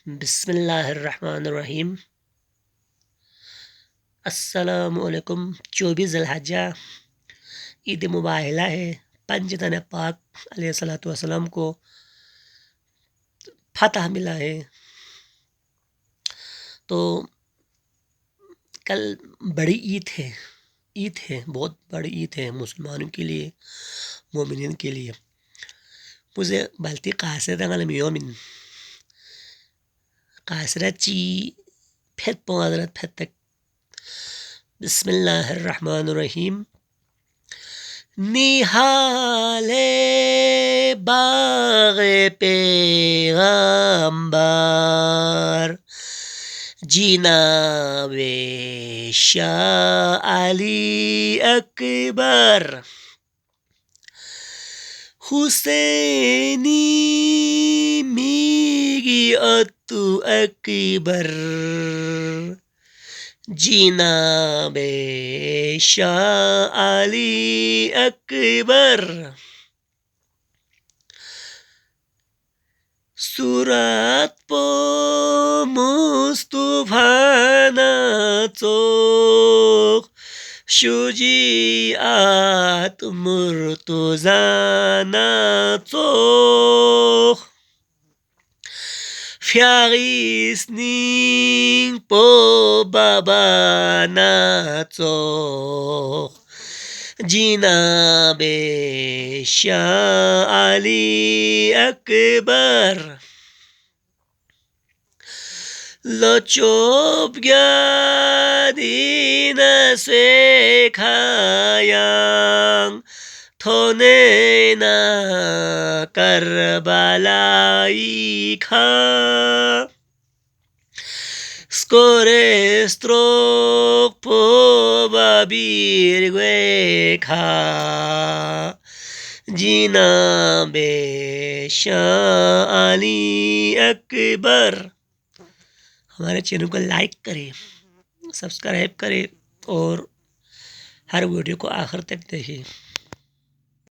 बिस्मिल्लाहिर्रहमानिर्रहीम। अस्सलामुअलैकुम। 24 ज़िलहज्जा ईद मुबाहिला है। पंजतन पाक अलैहिस्सलातु वस्सलाम को फतह मिला है। तो कल बड़ी ईद है, बहुत बड़ी ईद है मुसलमानों के लिए, मोमिनीन के लिए। मुझे बाल्टी qasida ngalam yomin qasida chi phet pongadrat phetak बिस्मिल्लाहिर्रहमानिर्रहीम। निहाले बाग़े पैगंबर जिनाबे शाह अली अकबर हुसैनी मीगी अतु अकबर जिनाबे शाह अली अकबर सुरत पो मुस्तफाना चोख शुजिआत मुर्तुजाना चोख Fiarisning po babana चोख जिनाबे शाह अली अकबर लचोब ग्यादीना से खायांग थोनेना करबलाई खा स्कोरे स्ट्रोक पो बाबीर gue खा जिनाबे शाह अली अकबर। हमारे चैनल को लाइक करें, सब्सक्राइब करें और हर वीडियो को आखिर तक देखें।